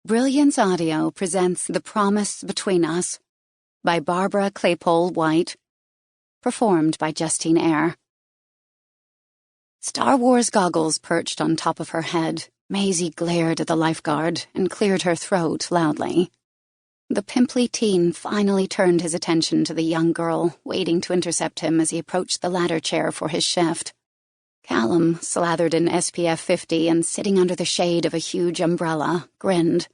Brilliance Audio presents The Promise Between Us by Barbara Claypole White, performed by Justine Eyre. Star Wars goggles perched on top of her head, Maisie glared at the lifeguard and cleared her throat loudly. The pimply teen finally turned his attention to the young girl, waiting to intercept him as he approached the ladder chair for his shift. Callum, slathered in SPF 50 and sitting under the shade of a huge umbrella, grinned.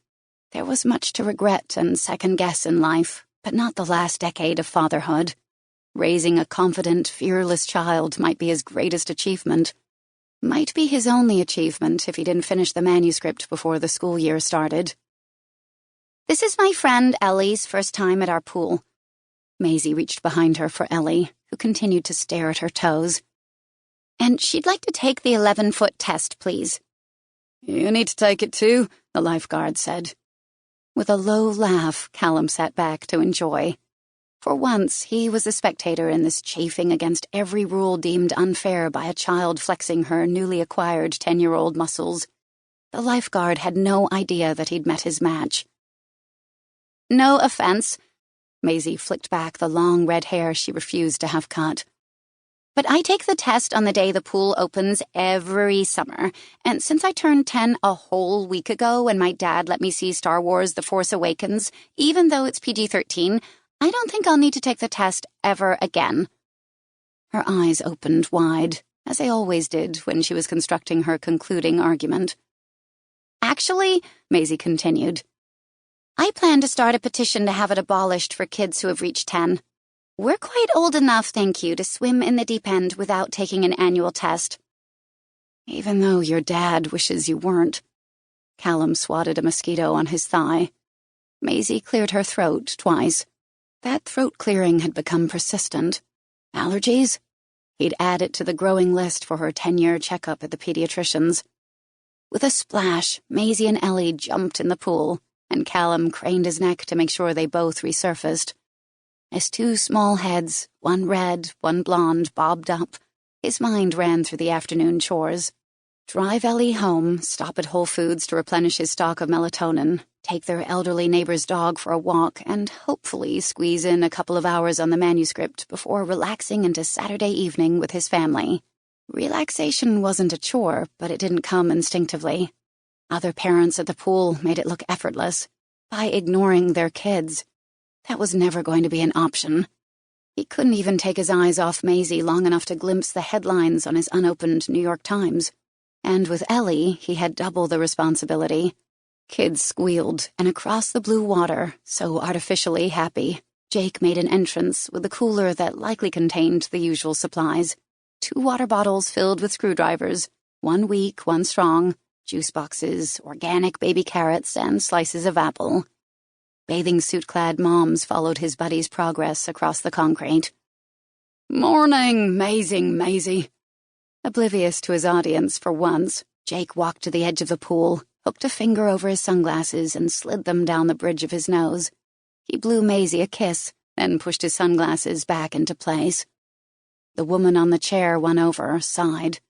There was much to regret and second-guess in life, but not the last decade of fatherhood. Raising a confident, fearless child might be his greatest achievement. Might be his only achievement if he didn't finish the manuscript before the school year started. "This is my friend Ellie's first time at our pool." Maisie reached behind her for Ellie, who continued to stare at her toes. "And she'd like to take the 11-foot test, please." "You need to take it too," the lifeguard said. With a low laugh, Callum sat back to enjoy. For once, he was a spectator in this chafing against every rule deemed unfair by a child flexing her newly acquired 10-year-old muscles. The lifeguard had no idea that he'd met his match. "No offense," Maisie flicked back the long red hair she refused to have cut. "But I take the test on the day the pool opens every summer, and since I turned 10 a whole week ago when my dad let me see Star Wars The Force Awakens, even though it's PG-13, I don't think I'll need to take the test ever again." Her eyes opened wide, as they always did when she was constructing her concluding argument. "Actually," Maisie continued, "I plan to start a petition to have it abolished for kids who have reached 10. We're quite old enough, thank you, to swim in the deep end without taking an annual test." "Even though your dad wishes you weren't." Callum swatted a mosquito on his thigh. Maisie cleared her throat twice. That throat clearing had become persistent. Allergies? He'd add it to the growing list for her 10-year checkup at the pediatrician's. With a splash, Maisie and Ellie jumped in the pool, and Callum craned his neck to make sure they both resurfaced. As two small heads, one red, one blonde, bobbed up, his mind ran through the afternoon chores. Drive Ellie home, stop at Whole Foods to replenish his stock of melatonin, take their elderly neighbor's dog for a walk, and hopefully squeeze in a couple of hours on the manuscript before relaxing into Saturday evening with his family. Relaxation wasn't a chore, but it didn't come instinctively. Other parents at the pool made it look effortless, by ignoring their kids. That was never going to be an option. He couldn't even take his eyes off Maisie long enough to glimpse the headlines on his unopened New York Times. And with Ellie, he had double the responsibility. Kids squealed, and across the blue water, so artificially happy, Jake made an entrance with a cooler that likely contained the usual supplies. 2 water bottles filled with screwdrivers, one weak, one strong, juice boxes, organic baby carrots, and slices of apple. Bathing suit-clad moms followed his buddy's progress across the concrete. "Morning, Maisie." Oblivious to his audience for once, Jake walked to the edge of the pool, hooked a finger over his sunglasses, and slid them down the bridge of his nose. He blew Maisie a kiss, then pushed his sunglasses back into place. The woman on the chair won over, sighed.